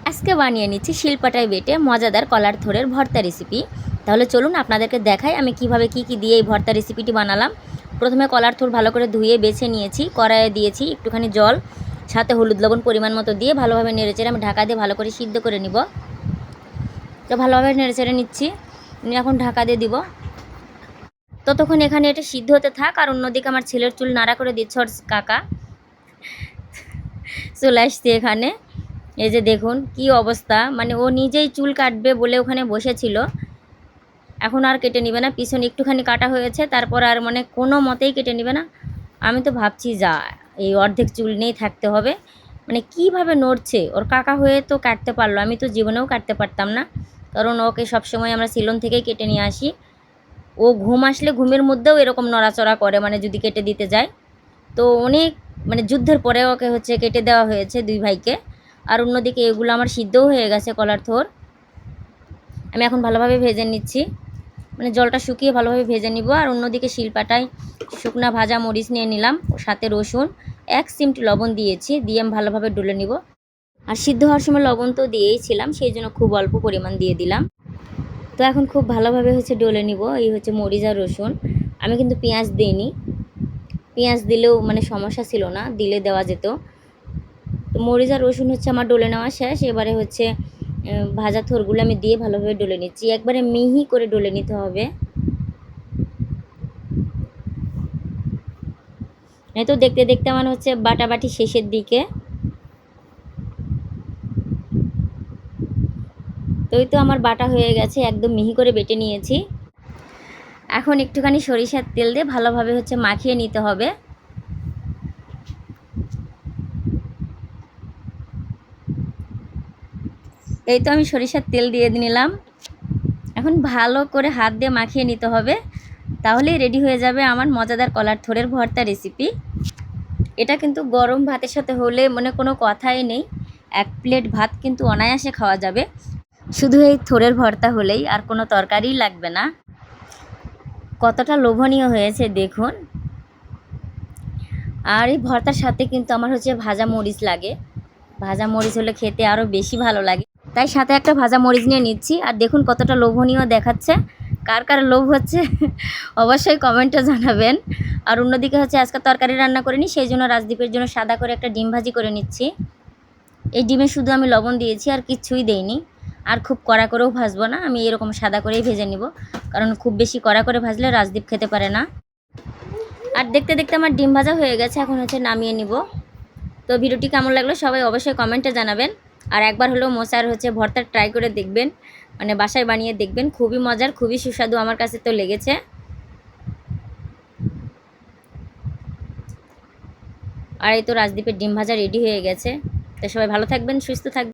আজকে বানিয়ে নিচ্ছি শিলপাটায় বেটে মজাদার কলার থোড়ের ভর্তা রেসিপি। তাহলে চলুন আপনাদেরকে দেখাই আমি কিভাবে কি দিয়ে এই ভর্তা রেসিপিটি বানালাম। প্রথমে কলার থোড় ভালো করে ধুয়ে বেছে নিয়েছি, কড়াইয়ে দিয়েছি একটুখানি জল, সাথে হলুদ লবণ পরিমাণ মতো দিয়ে ভালোভাবে নেড়েচেড়ে আমি ঢাকা দিয়ে ভালো করে সিদ্ধ করে নিব। তো ভালোভাবে নেড়েচেড়ে নিচ্ছি, এখন ঢাকা দিয়ে দিব। ততক্ষণ এখানে এটা সিদ্ধ হতে থাক। আর অন্যদিকে আমার ছেলের চুল নাড়া করে দিচ্ছে ওর কাকা, চলে আসছে এখানে। এই যে দেখুন কি অবস্থা, মানে ও নিজেই চুল কাটবে বলে ওখানে বসেছিল, এখন আর কেটে নেবে না। পিছনে একটুখানি কাটা হয়েছে, তারপর আর মানে কোনো মতেই কেটে নেবে না। আমি তো ভাবছি যা এই অর্ধেক চুল নিয়েই থাকতে হবে, মানে কিভাবে নড়ছে। ওর কাকা হয়ে তো কাটতে পারলো, আমি তো জীবনেও কাটতে পারতাম না, কারণ ওকে সবসময় আমরা সিলন থেকেই কেটে নিয়ে আসি। ও ঘুম আসলে ঘুমের মধ্যেও এরকম নড়াচড়া করে, মানে যদি কেটে দিতে যায়। তো অনেক মানে যুদ্ধের পরে ওকে হচ্ছে কেটে দেওয়া হয়েছে দুই ভাইকে। আর অন্যদিকে এগুলো আমার সিদ্ধও হয়ে গেছে কলার থোর। আমি এখন ভালোভাবে ভেজে নিচ্ছি, মানে জলটা শুকিয়ে ভালোভাবে ভেজে নিব। আর অন্যদিকে শিলপাটায় শুকনা ভাজা মরিচ নিয়ে নিলাম, সাথে রসুন, 1 চিমটি লবণ দিয়েছি, দিয়ে আমি ভালোভাবে ডলে নিব। আর সিদ্ধ হওয়ার সময় লবণ তো দিয়েইছিলাম, সেই জন্য খুব অল্প পরিমাণ দিয়ে দিলাম। তো এখন খুব ভালোভাবে হচ্ছে ডলে নিব। এই হচ্ছে মরিচ আর রসুন, আমি কিন্তু পেঁয়াজ দিইনি, পেঁয়াজ দিলেও মানে সমস্যা ছিল না, দিলে দেওয়া যেত। তো মরিচ আর রসুন হচ্ছে আমার ডলে নেওয়া শেষ। এবারে হচ্ছে ভাজা থোরগুলো আমি দিয়ে ভালোভাবে ডলে নিচ্ছি, একবারে মিহি করে ডলে নিতে হবে। এই তো দেখতে দেখতে আমার হচ্ছে বাটাবাটি শেষের দিকে। তো এই তো আমার বাটা হয়ে গেছে, একদম মিহি করে বেটে নিয়েছি। এখন একটুখানি সরিষার তেল দিয়ে ভালোভাবে হচ্ছে মাখিয়ে নিতে হবে। এই তো আমি সরিষার তেল দিয়ে নিলাম, এখন ভালো করে হাত দিয়ে মাখিয়ে নিতে হবে, তাহলেই রেডি হয়ে যাবে আমার মজাদার কলার থোড়ের ভর্তা রেসিপি। এটা কিন্তু গরম ভাতের সাথে হলে মানে কোনো কথাই নেই, 1 প্লেট ভাত কিন্তু অনায়াসে খাওয়া যাবে, শুধু এই থোড়ের ভর্তা হলেই, আর কোনো তরকারিই লাগবে না। কতটা লোভনীয় হয়েছে দেখুন। আর এই ভর্তার সাথে কিন্তু আমার হচ্ছে ভাজা মরিচ লাগে, ভাজা মরিচ হলে খেতে আরও বেশি ভালো লাগে, তাই সাথে একটা ভাজা মরিচ নিয়ে নিচ্ছি। আর দেখুন কতটা লোভনীয় দেখাচ্ছে, কার কার লোভ হচ্ছে অবশ্যই কমেন্টে জানাবেন। আর অন্যদিকে হচ্ছে আজকে তরকারি রান্না করিনি, সেই জন্য রাজদীপের জন্য সাদা করে একটা ডিম ভাজি করে নিচ্ছি। এই ডিমে শুধু আমি লবণ দিয়েছি, আর কিচ্ছুই দেইনি। আর খুব কড়া করেও ভাজবো না, আমি এরকম সাদা করেই ভেজে নিব, কারণ খুব বেশি কড়া করে ভাজলে রাজদীপ খেতে পারে না। আর দেখতে দেখতে আমার ডিম ভাজা হয়ে গেছে, এখন হচ্ছে নামিয়ে নিব। তো ভিডিওটি কেমন লাগলো সবাই অবশ্যই কমেন্টে জানাবেন। আর একবার হলেও মোচার হচ্ছে ভর্তা ট্রাই করে দেখবেন, মানে বাসায় বানিয়ে দেখবেন, খুবই মজার, খুবই সুস্বাদু আমার কাছে তো লেগেছে। আর এই তো রাজদীপের ডিম ভাজা রেডি হয়ে গেছে। তো সবাই ভালো থাকবেন, সুস্থ থাকবেন।